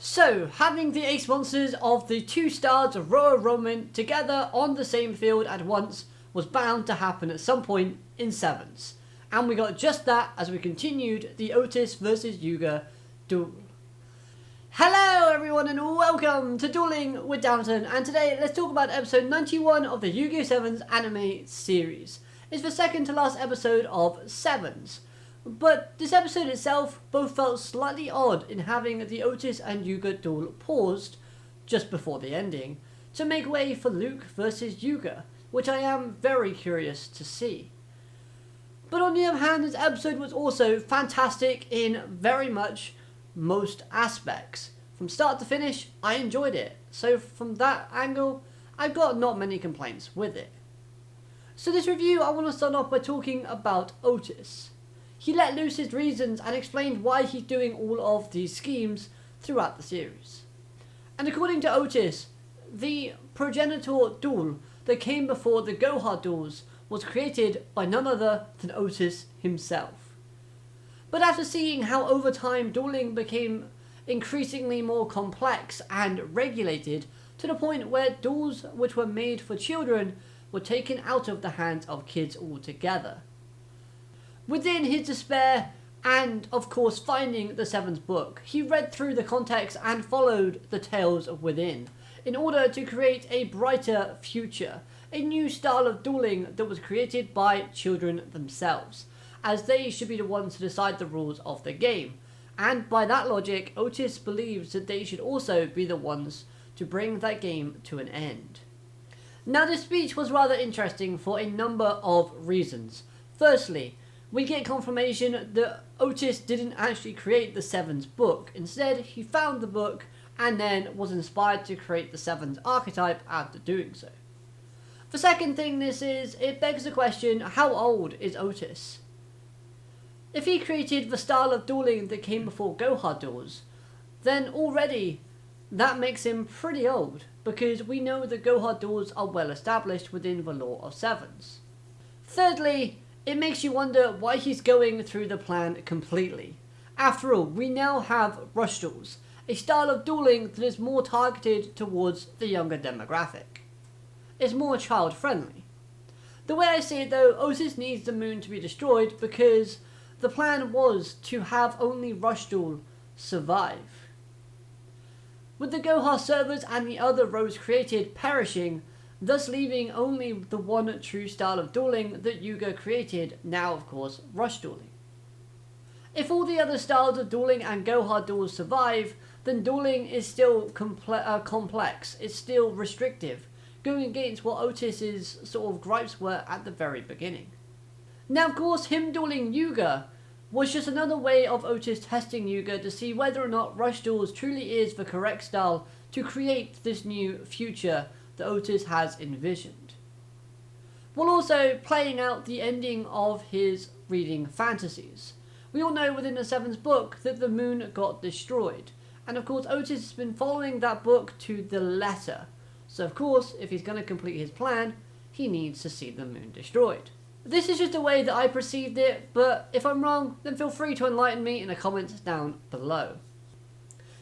So, having the ace monsters of the two stars of Roa Roman together on the same field at once was bound to happen at some point in Sevens. And we got just that as we continued the Otis versus Yuga duel. Hello everyone and welcome to Dueling with Downton, and today let's talk about episode 91 of the Yu-Gi-Oh! 7's anime series. It's the second to last episode of Sevens. But this episode itself both felt slightly odd in having the Otis and Yuga duel paused just before the ending to make way for Luke versus Yuga, which I am very curious to see. But on the other hand, this episode was also fantastic in very much most aspects. From start to finish, I enjoyed it. So from that angle, I've got not many complaints with it. So this review, I want to start off by talking about Otis. He let loose his reasons and explained why he's doing all of these schemes throughout the series. And according to Otis, the progenitor duel that came before the Gohar duels was created by none other than Otis himself. But after seeing how over time dueling became increasingly more complex and regulated to the point where duels which were made for children were taken out of the hands of kids altogether. Within his despair, and of course finding the Sevens book, he read through the context and followed the tales of within, in order to create a brighter future, a new style of dueling that was created by children themselves, as they should be the ones to decide the rules of the game, and by that logic, Otis believes that they should also be the ones to bring that game to an end. Now this speech was rather interesting for a number of reasons. Firstly, we get confirmation that Otis didn't actually create the Sevens book. Instead, he found the book and then was inspired to create the Sevens archetype after doing so. The second thing it begs the question, how old is Otis? If he created the style of dueling that came before Gohar duels, then already that makes him pretty old, because we know that Gohar duels are well established within the lore of Sevens. Thirdly, it makes you wonder why he's going through the plan completely. After all, we now have rush duels, a style of dueling that is more targeted towards the younger demographic. It's more child friendly. The way I see it though, Otis needs the moon to be destroyed because the plan was to have only rush duel survive. With the Gohar servers and the other rows created perishing, thus leaving only the one true style of dueling that Yuga created, now of course rush dueling. If all the other styles of dueling and Gohar duels survive, then dueling is still complex, it's still restrictive, going against what Otis's sort of gripes were at the very beginning. Now of course him dueling Yuga was just another way of Otis testing Yuga to see whether or not rush duels truly is the correct style to create this new future that Otis has envisioned, while also playing out the ending of his reading fantasies. We all know within the Sevens book that the moon got destroyed, and of course Otis has been following that book to the letter, so of course if he's going to complete his plan, he needs to see the moon destroyed. This is just the way that I perceived it, but if I'm wrong, then feel free to enlighten me in the comments down below.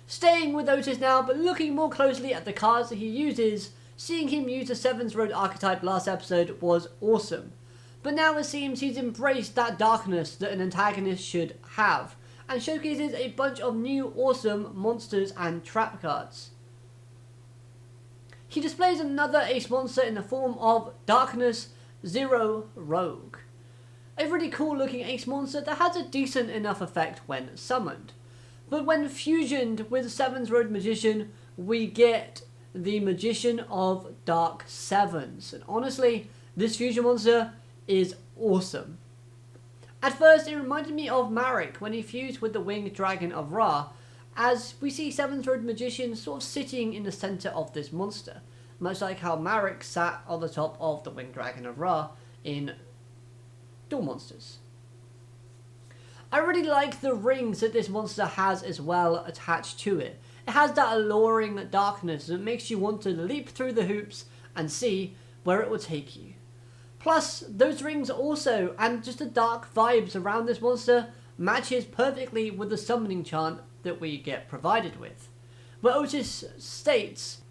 Staying with Otis now, but looking more closely at the cards that he uses, seeing him use the Sevens Road archetype last episode was awesome, but now it seems he's embraced that darkness that an antagonist should have, and showcases a bunch of new awesome monsters and trap cards. He displays another ace monster in the form of Darkness Zero Rogue, a really cool looking ace monster that has a decent enough effect when summoned, but when fusioned with Sevens Road Magician, we get the Magician of Dark Sevens, and honestly, this fusion monster is awesome. At first, it reminded me of Marek when he fused with the Winged Dragon of Ra, as we see Sevens Road Magician sort of sitting in the centre of this monster, much like how Marek sat on the top of the Winged Dragon of Ra in Duel Monsters. I really like the rings that this monster has as well attached to it. It has that alluring darkness that makes you want to leap through the hoops and see where it will take you. Plus, those rings also, and just the dark vibes around this monster, matches perfectly with the summoning chant that we get provided with. where Otis states,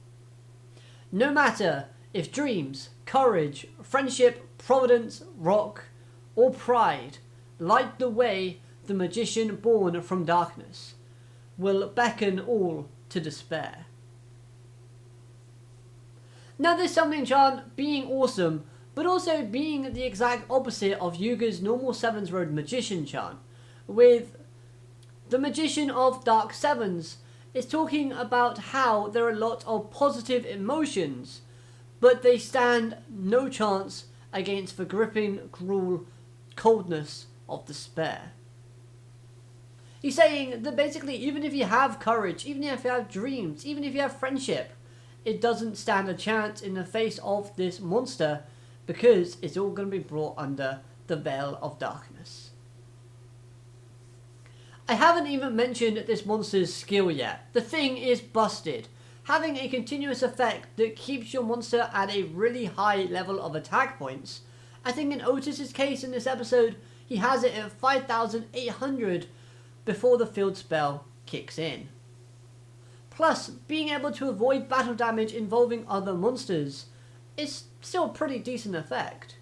"No matter if dreams, courage, friendship, providence, rock, or pride light the way, the magician born from darkness will beckon all to despair." Now this summoning chant being awesome, but also being the exact opposite of Yuga's normal Sevens Road magician chant, with the magician of Dark Sevens is talking about how there are a lot of positive emotions, but they stand no chance against the gripping, cruel coldness of despair. He's saying that basically even if you have courage, even if you have dreams, even if you have friendship, it doesn't stand a chance in the face of this monster, because it's all going to be brought under the veil of darkness. I haven't even mentioned this monster's skill yet. The thing is busted, having a continuous effect that keeps your monster at a really high level of attack points. I think in Otis's case in this episode, he has it at 5,800 before the field spell kicks in. Plus, being able to avoid battle damage involving other monsters is still a pretty decent effect.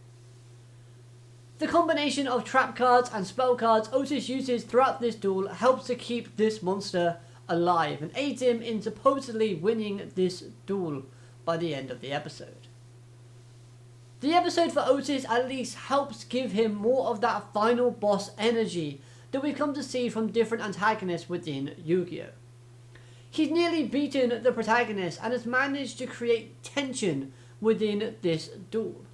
The combination of trap cards and spell cards Otis uses throughout this duel helps to keep this monster alive and aids him in supposedly winning this duel by the end of the episode. The episode for Otis at least helps give him more of that final boss energy that we've come to see from different antagonists within Yu-Gi-Oh! He's nearly beaten the protagonist and has managed to create tension within this duel.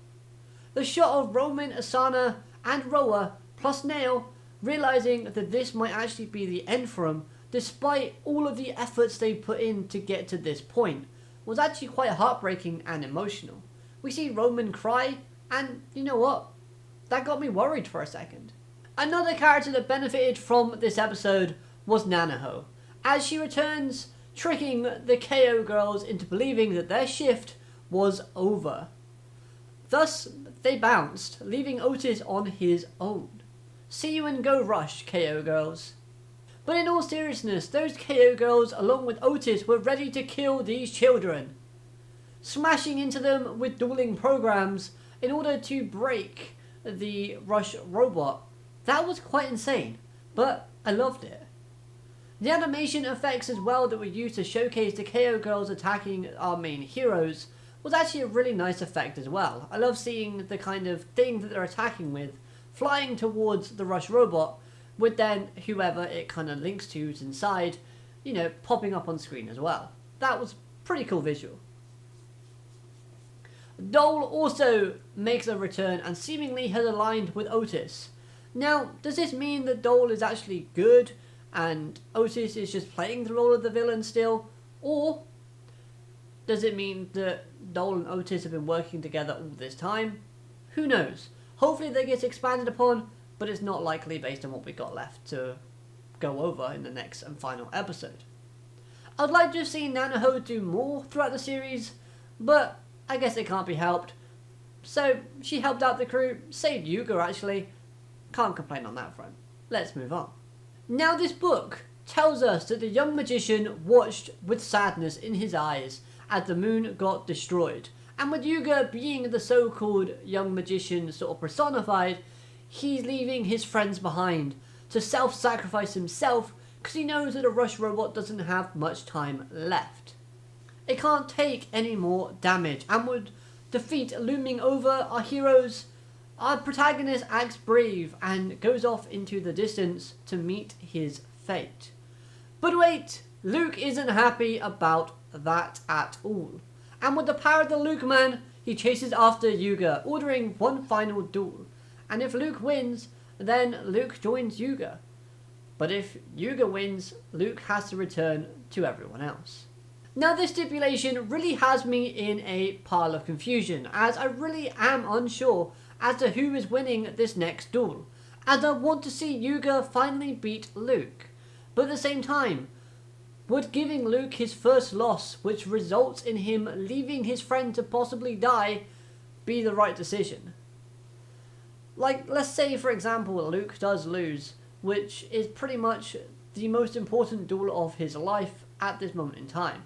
The shot of Roman, Asana and Roa plus Nail realizing that this might actually be the end for him despite all of the efforts they put in to get to this point was actually quite heartbreaking and emotional. We see Roman cry, and you know what? That got me worried for a second. Another character that benefited from this episode was Nanaho, as she returns, tricking the KO girls into believing that their shift was over. Thus, they bounced, leaving Otis on his own. See you and go rush, KO girls. But in all seriousness, those KO girls along with Otis were ready to kill these children, smashing into them with dueling programs in order to break the Rush robot. That was quite insane, but I loved it. The animation effects as well that were used to showcase the KO girls attacking our main heroes was actually a really nice effect as well. I love seeing the kind of thing that they're attacking with flying towards the Rush robot, with then whoever it kind of links to is inside, you know, popping up on screen as well. That was pretty cool visual. Dole also makes a return and seemingly has aligned with Otis. Now, does this mean that Dole is actually good and Otis is just playing the role of the villain still? Or does it mean that Dole and Otis have been working together all this time? Who knows? Hopefully that gets expanded upon, but it's not likely based on what we got left to go over in the next and final episode. I'd like to have seen Nanaho do more throughout the series, but I guess it can't be helped. So she helped out the crew, saved Yuga actually. Can't complain on that front. Let's move on. Now this book tells us that the young magician watched with sadness in his eyes as the moon got destroyed. And with Yuga being the so-called young magician sort of personified, he's leaving his friends behind to self-sacrifice himself because he knows that a Rush robot doesn't have much time left. It can't take any more damage, and with defeat looming over our heroes, our protagonist acts brave and goes off into the distance to meet his fate. But wait, Luke isn't happy about that at all. And with the power of the Luke man, he chases after Yuga, ordering one final duel. And if Luke wins, then Luke joins Yuga. But if Yuga wins, Luke has to return to everyone else. Now this stipulation really has me in a pile of confusion, as I really am unsure as to who is winning this next duel, as I want to see Yuga finally beat Luke. But at the same time, would giving Luke his first loss, which results in him leaving his friend to possibly die, be the right decision? Like, let's say for example Luke does lose, which is pretty much the most important duel of his life at this moment in time.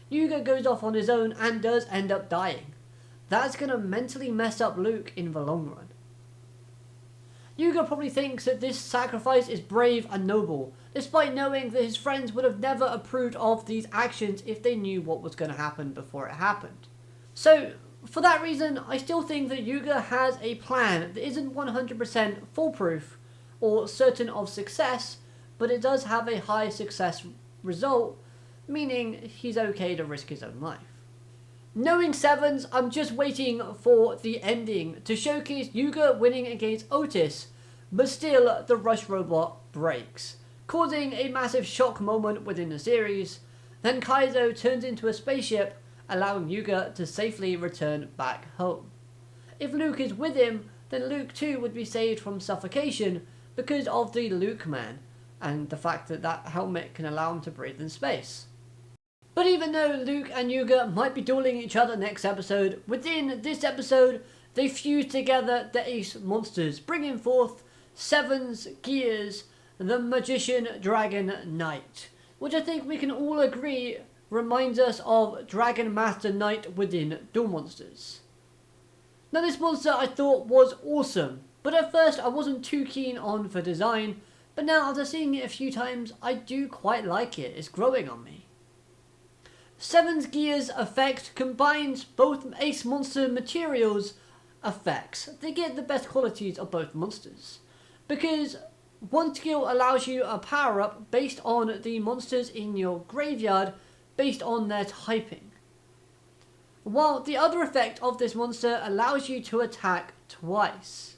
Yuga goes off on his own and does end up dying. That's going to mentally mess up Luke in the long run. Yuga probably thinks that this sacrifice is brave and noble, despite knowing that his friends would have never approved of these actions if they knew what was going to happen before it happened. So, for that reason, I still think that Yuga has a plan that isn't 100% foolproof or certain of success, but it does have a high success result, meaning he's okay to risk his own life. Knowing Sevens, I'm just waiting for the ending to showcase Yuga winning against Otis, but still the Rush robot breaks, causing a massive shock moment within the series. Then Kaizo turns into a spaceship, allowing Yuga to safely return back home. If Luke is with him, then Luke too would be saved from suffocation because of the Luke Man, and the fact that that helmet can allow him to breathe in space. But even though Luke and Yuga might be dueling each other next episode, within this episode they fuse together the Ace monsters, bringing forth Sevens, Gears, the Magician Dragon Knight, which I think we can all agree reminds us of Dragon Master Knight within Duel Monsters. Now this monster I thought was awesome, but at first I wasn't too keen on the design, but now after seeing it a few times I do quite like it. It's growing on me. Sevens Gears effect combines both Ace Monster materials effects. They get the best qualities of both monsters, because one skill allows you a power up based on the monsters in your graveyard based on their typing, while the other effect of this monster allows you to attack twice.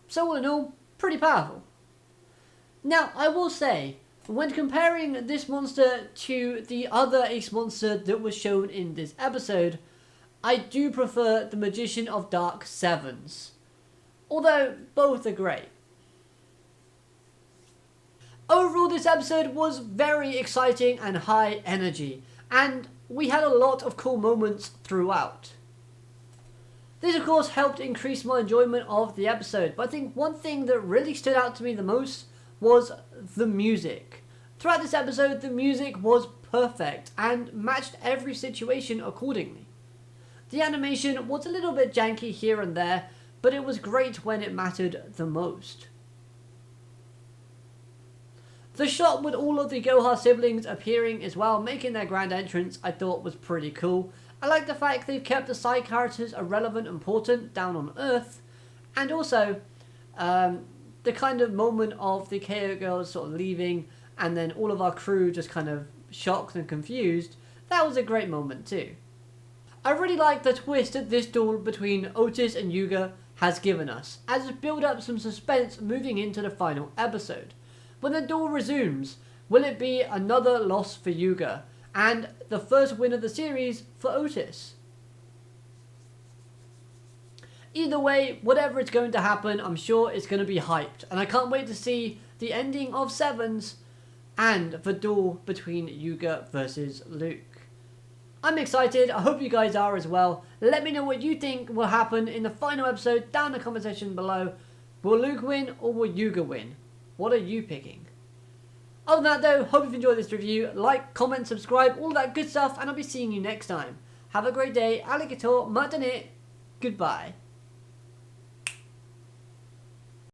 So all in all, pretty powerful. Now I will say, when comparing this monster to the other Ace monster that was shown in this episode, I do prefer the Magician of Dark Sevens, although both are great. Overall, this episode was very exciting and high energy, and we had a lot of cool moments throughout. This of course helped increase my enjoyment of the episode, but I think one thing that really stood out to me the most was the music. Throughout this episode, the music was perfect and matched every situation accordingly. The animation was a little bit janky here and there, but it was great when it mattered the most. The shot with all of the Goha siblings appearing as well, making their grand entrance, I thought was pretty cool. I like the fact they've kept the side characters irrelevant and important down on Earth, and also the kind of moment of the KO girls sort of leaving and then all of our crew just kind of shocked and confused. That was a great moment too. I really like the twist that this duel between Otis and Yuga has given us, as it built up some suspense moving into the final episode. When the duel resumes, will it be another loss for Yuga and the first win of the series for Otis? Either way, whatever is going to happen, I'm sure it's going to be hyped, and I can't wait to see the ending of Sevens and the duel between Yuga versus Luke. I'm excited, I hope you guys are as well. Let me know what you think will happen in the final episode down in the comment section below. Will Luke win or will Yuga win? What are you picking? Other than that though, hope you've enjoyed this review. Like, comment, subscribe, all that good stuff, and I'll be seeing you next time. Have a great day, alligator, matane, goodbye.